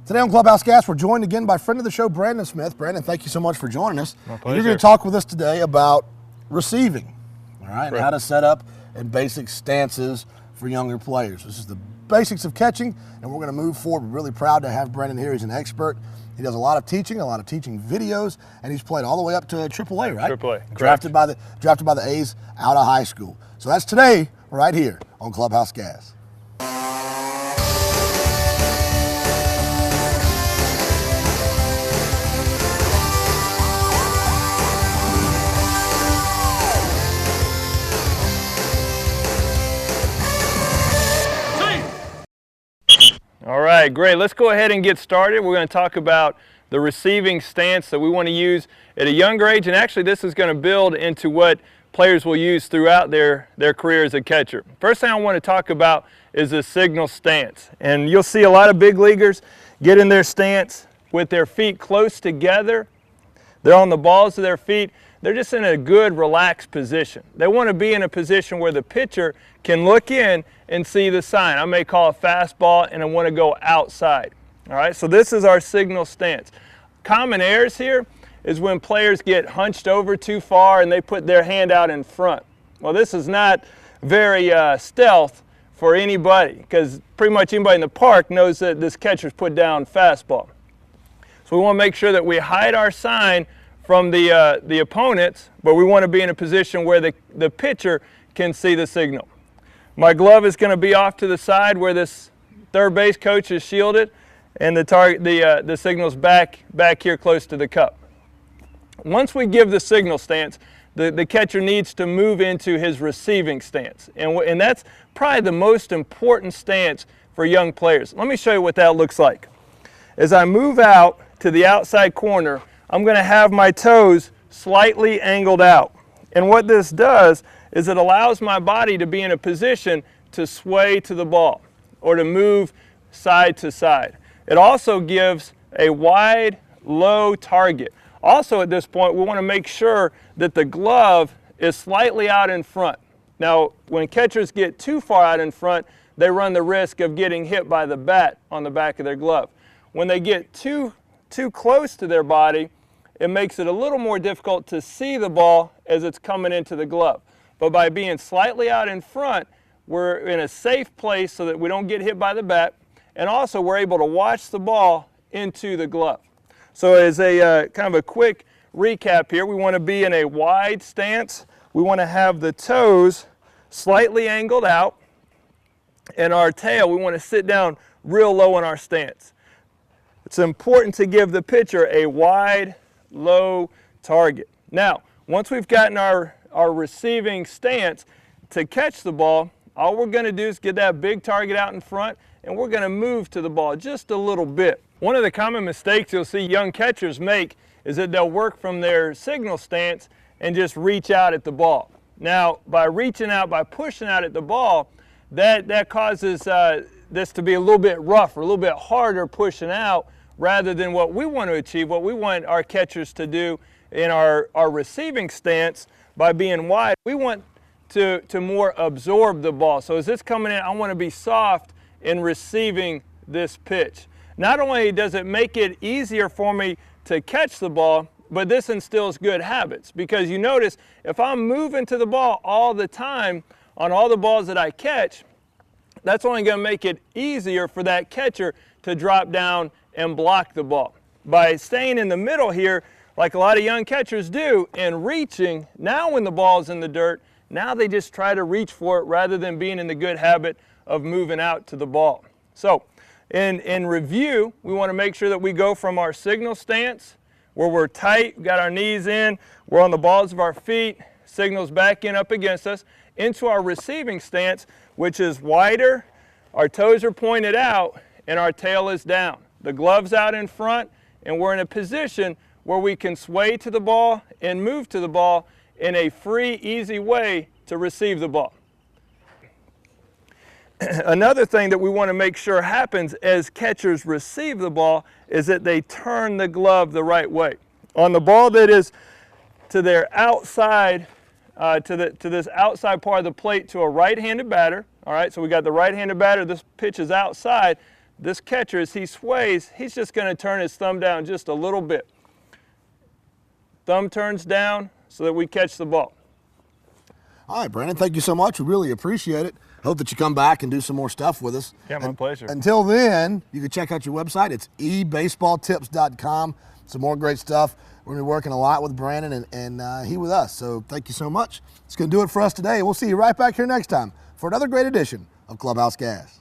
Today on Clubhouse Gas, we're joined again by friend of the show, Brandon Smith. Brandon, thank you so much for joining us. My pleasure. You're going to talk with us today about receiving, all right, and how to set up and basic stances for younger players. This is the basics of catching, and we're going to move forward. We're really proud to have Brandon here. He's an expert. He does a lot of teaching videos, and he's played all the way up to AAA, right? AAA, drafted by the A's out of high school. So that's today, right here on Clubhouse Gas. All right, great. Let's go ahead and get started. We're going to talk about the receiving stance that we want to use at a younger age, and actually this is going to build into what players will use throughout their career as a catcher. First thing I want to talk about is the signal stance, and you'll see a lot of big leaguers get in their stance with their feet close together. They're on the balls of their feet. They're just in a good, relaxed position. They want to be in a position where the pitcher can look in and see the sign. I may call a fastball and I want to go outside. All right, so this is our signal stance. Common errors here is when players get hunched over too far and they put their hand out in front. Well, this is not very stealth for anybody, because pretty much anybody in the park knows that this catcher's put down fastball. So we want to make sure that we hide our sign from the opponents, but we want to be in a position where the pitcher can see the signal. My glove is going to be off to the side where this third base coach is shielded, and the signal's back here close to the cup. Once we give the signal stance, the catcher needs to move into his receiving stance, and that's probably the most important stance for young players. Let me show you what that looks like. As I move out to the outside corner, I'm going to have my toes slightly angled out. And what this does is it allows my body to be in a position to sway to the ball or to move side to side. It also gives a wide, low target. Also at this point, we want to make sure that the glove is slightly out in front. Now, when catchers get too far out in front, they run the risk of getting hit by the bat on the back of their glove. When they get too close to their body, it makes it a little more difficult to see the ball as it's coming into the glove. But by being slightly out in front, we're in a safe place so that we don't get hit by the bat, and also we're able to watch the ball into the glove. So as a kind of a quick recap here, we want to be in a wide stance. We want to have the toes slightly angled out, and our tail, we want to sit down real low in our stance. It's important to give the pitcher a wide, low target. Now, once we've gotten our receiving stance to catch the ball, all we're going to do is get that big target out in front, and we're going to move to the ball just a little bit. One of the common mistakes you'll see young catchers make is that they'll work from their signal stance and just reach out at the ball. Now, by reaching out, by pushing out at the ball, that causes this to be a little bit rougher, a little bit harder pushing out, rather than what we want to achieve, what we want our catchers to do in our receiving stance by being wide. We want to more absorb the ball. So as it's coming in, I want to be soft in receiving this pitch. Not only does it make it easier for me to catch the ball, but this instills good habits, because you notice if I'm moving to the ball all the time on all the balls that I catch, that's only going to make it easier for that catcher to drop down and block the ball. By staying in the middle here, like a lot of young catchers do, and reaching, now when the ball's in the dirt, now they just try to reach for it rather than being in the good habit of moving out to the ball. So in review, we want to make sure that we go from our signal stance, where we're tight, got our knees in, we're on the balls of our feet, signals back in up against us, into our receiving stance, which is wider, our toes are pointed out, and our tail is down. The glove's out in front, and we're in a position where we can sway to the ball and move to the ball in a free, easy way to receive the ball. Another thing that we want to make sure happens as catchers receive the ball is that they turn the glove the right way. On the ball that is to their outside, to this outside part of the plate to a right-handed batter, all right, so we got the right-handed batter, this pitch is outside, this catcher, as he sways, he's just going to turn his thumb down just a little bit. Thumb turns down so that we catch the ball. All right, Brandon, thank you so much. We really appreciate it. Hope that you come back and do some more stuff with us. Yeah, my pleasure. Until then, you can check out your website. It's ebaseballtips.com. Some more great stuff. We're going to be working a lot with Brandon and he with us. So thank you so much. It's going to do it for us today. We'll see you right back here next time for another great edition of Clubhouse Gas.